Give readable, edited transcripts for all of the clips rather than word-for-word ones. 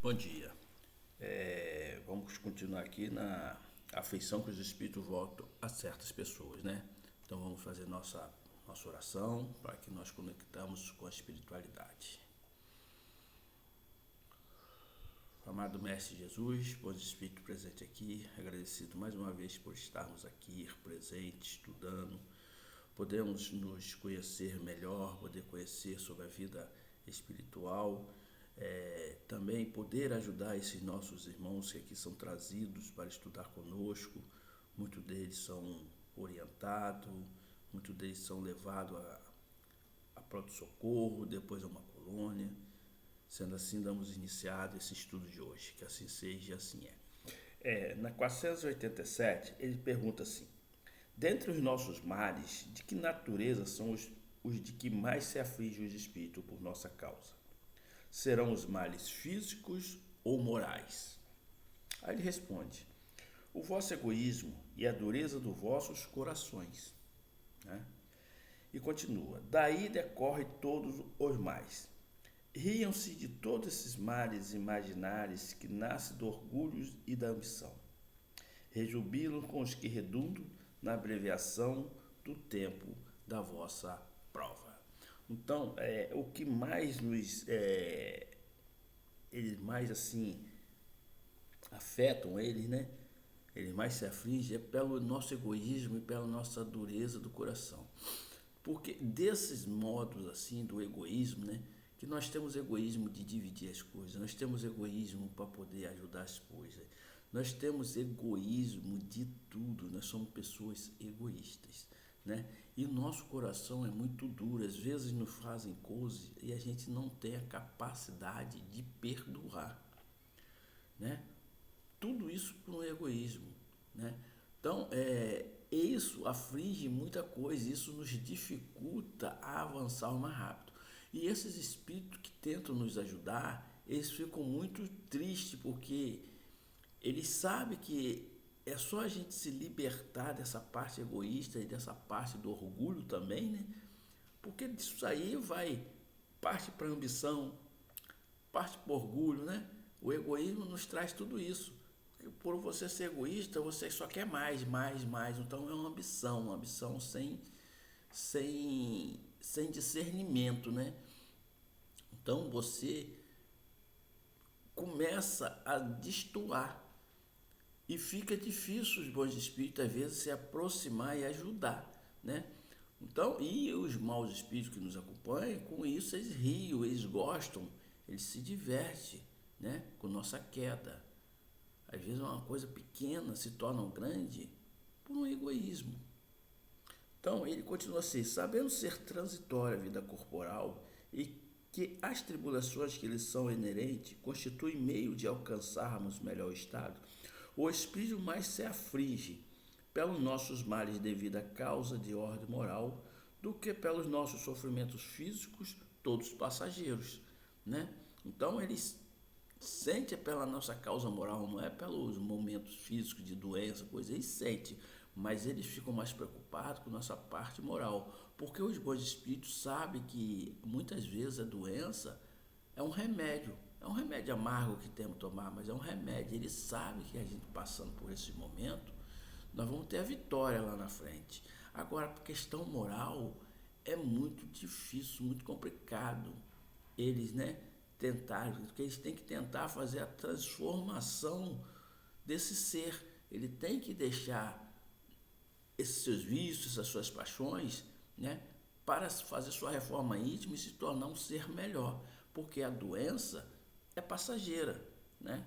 Bom dia. Vamos continuar aqui na afeição que os espíritos voltam a certas pessoas, né? Então vamos fazer nossa oração para que nós conectamos com a espiritualidade. Amado Mestre Jesus, bom Espírito presente aqui, agradecido mais uma vez por estarmos aqui presentes, estudando, podemos nos conhecer melhor, poder conhecer sobre a vida espiritual, também poder ajudar esses nossos irmãos que aqui são trazidos para estudar conosco. Muitos deles são orientados, muitos deles são levados a pronto-socorro, depois a uma colônia. Sendo assim, damos iniciado esse estudo de hoje, que assim seja e assim é. Na 487, ele pergunta assim: dentre os nossos males, de que natureza são os de que mais se aflige os espíritos por nossa causa? Serão os males físicos ou morais? Aí ele responde: o vosso egoísmo e a dureza dos vossos corações. Né? E continua: daí decorre todos os mais. Riam-se de todos esses males imaginários que nascem do orgulho e da ambição. Rejubilam com os que redundam na abreviação do tempo da vossa prova. Então, o que mais eles mais assim afetam eles, né? Eles mais se afligem pelo nosso egoísmo e pela nossa dureza do coração. Porque desses modos assim do egoísmo, né? Que nós temos egoísmo de dividir as coisas, nós temos egoísmo para poder ajudar as coisas, nós temos egoísmo de tudo, nós somos pessoas egoístas, né? E o nosso coração é muito duro, às vezes nos fazem coisas e a gente não tem a capacidade de perdoar, né? Tudo isso por um egoísmo, né? Então, isso aflige muita coisa, isso nos dificulta a avançar mais rápido. E esses espíritos que tentam nos ajudar, eles ficam muito tristes porque eles sabem que é só a gente se libertar dessa parte egoísta e dessa parte do orgulho também, né? Porque disso aí vai parte para a ambição, parte para o orgulho, né? O egoísmo nos traz tudo isso. Por você ser egoísta, você só quer mais, mais, mais. Então é uma ambição sem discernimento, né? Então você começa a destoar e fica difícil os bons espíritos às vezes se aproximar e ajudar, né? Então, e os maus espíritos que nos acompanham, com isso eles riem, eles gostam, eles se divertem, né? Com nossa queda. Às vezes uma coisa pequena se torna grande por um egoísmo. Então ele continua assim: sabendo ser transitória a vida corporal e que as tribulações que lhes são inerentes constituem meio de alcançarmos melhor estado, o espírito mais se aflige pelos nossos males devido à causa de ordem moral do que pelos nossos sofrimentos físicos, todos passageiros, né? Então eles sente pela nossa causa moral, não é pelos momentos físicos de doença, coisa, eles sentem, mas eles ficam mais preocupados com nossa parte moral, porque os bons espíritos sabem que muitas vezes a doença é um remédio amargo que temos que tomar, mas é um remédio, eles sabem que a gente passando por esse momento, nós vamos ter a vitória lá na frente. Agora, a questão moral é muito difícil, muito complicado. Eles, né, tentar, porque eles têm que tentar fazer a transformação desse ser. Ele tem que deixar esses seus vícios, essas suas paixões, né, para fazer sua reforma íntima e se tornar um ser melhor, porque a doença é passageira, né?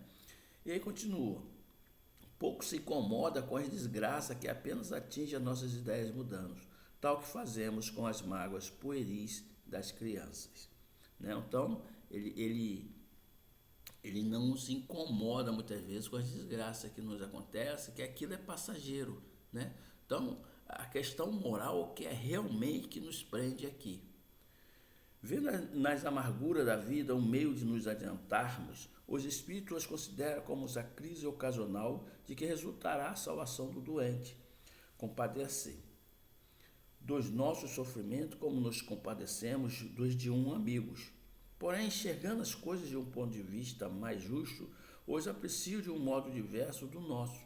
E aí continua: pouco se incomoda com as desgraças que apenas atingem as nossas ideias mudando, tal que fazemos com as mágoas pueris das crianças, né? Então ele não se incomoda muitas vezes com as desgraças que nos acontecem, que aquilo é passageiro, né? Então, a questão moral que é realmente que nos prende aqui. Vendo nas amarguras da vida um meio de nos adiantarmos, os espíritos as consideram como a crise ocasional de que resultará a salvação do doente. Compadecer dos nossos sofrimentos como nos compadecemos dos de um amigos. Porém, enxergando as coisas de um ponto de vista mais justo, os aprecio de um modo diverso do nosso.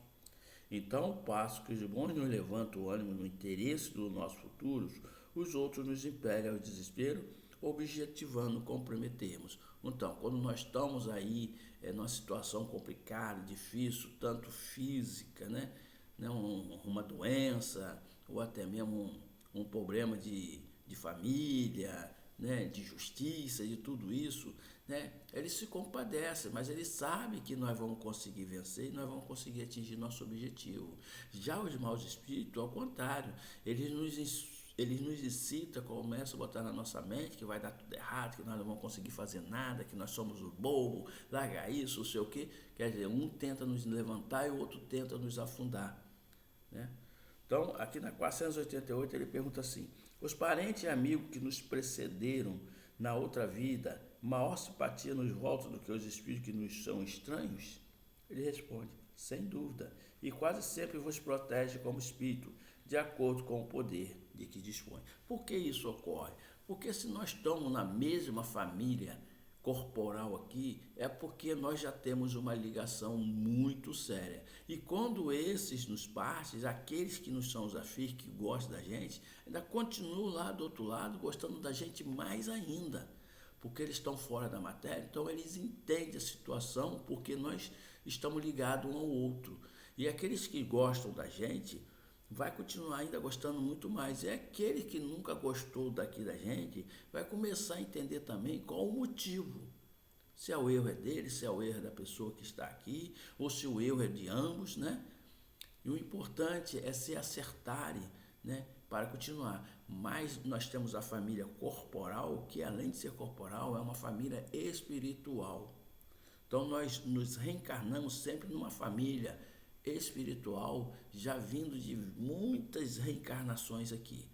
Então, ao passo que os bons nos levantam o ânimo no interesse do nosso futuro, os outros nos impelem ao desespero, objetivando comprometermos. Então, quando nós estamos aí numa situação complicada, difícil, tanto física, uma doença, ou até mesmo um problema de família, de justiça, de tudo isso, ele se compadece, mas ele sabe que nós vamos conseguir vencer e nós vamos conseguir atingir nosso objetivo. Já os maus espíritos, ao contrário, eles nos incitam, começam a botar na nossa mente que vai dar tudo errado, que nós não vamos conseguir fazer nada, que nós somos o bobo, larga isso, não sei o quê. Quer dizer, um tenta nos levantar e o outro tenta nos afundar. Então, aqui na 488 ele pergunta assim: os parentes e amigos que nos precederam na outra vida, maior simpatia nos voltam do que os espíritos que nos são estranhos? Ele responde: sem dúvida, e quase sempre vos protege como espírito, de acordo com o poder de que dispõe. Por que isso ocorre? Porque se nós estamos na mesma família corporal aqui, é porque nós já temos uma ligação muito séria. E quando esses nos partem, aqueles que nos são os afins, que gostam da gente, ainda continuam lá do outro lado, gostando da gente mais ainda. Porque eles estão fora da matéria, então eles entendem a situação, porque nós estamos ligados um ao outro. E aqueles que gostam da gente, vai continuar ainda gostando muito mais. E aquele que nunca gostou daqui da gente vai começar a entender também qual o motivo. Se o erro é dele, se o erro é da pessoa que está aqui, ou se o erro é de ambos, E o importante é se acertarem, para continuar. Mas nós temos a família corporal, que além de ser corporal, é uma família espiritual. Então nós nos reencarnamos sempre numa família espiritual, já vindo de muitas reencarnações aqui.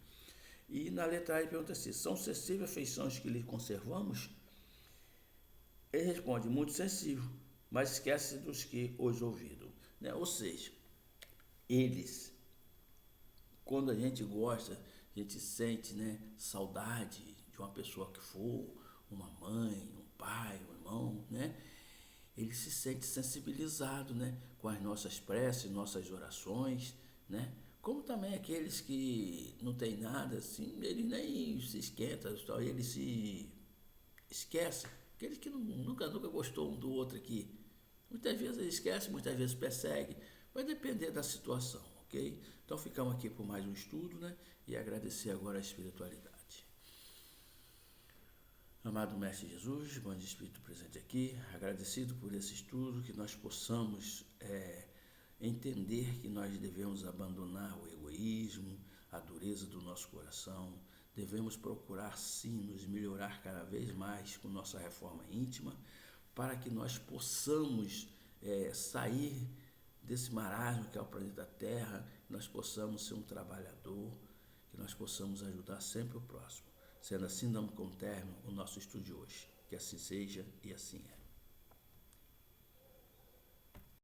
E na letra A ele pergunta assim: são sensíveis afeições que lhe conservamos? Ele responde: muito sensível, mas esquece dos que os ouviram. Ou seja, eles, quando a gente gosta, a gente sente saudade de uma pessoa que for, uma mãe, um pai, um irmão, ele se sente sensibilizado, com as nossas preces, nossas orações, Como também aqueles que não tem nada, assim, ele nem se esquenta, ele se esquece. Aqueles que nunca gostou um do outro aqui. Muitas vezes ele esquece, muitas vezes persegue, vai depender da situação, ok? Então ficamos aqui por mais um estudo, E agradecer agora a espiritualidade. Amado Mestre Jesus, bom Espírito presente aqui, agradecido por esse estudo, que nós possamos entender que nós devemos abandonar o egoísmo, a dureza do nosso coração, devemos procurar sim nos melhorar cada vez mais com nossa reforma íntima, para que nós possamos sair desse marasmo que é o planeta Terra, que nós possamos ser um trabalhador, que nós possamos ajudar sempre o próximo. Sendo assim, damos como término o nosso estudo de hoje. Que assim seja e assim é.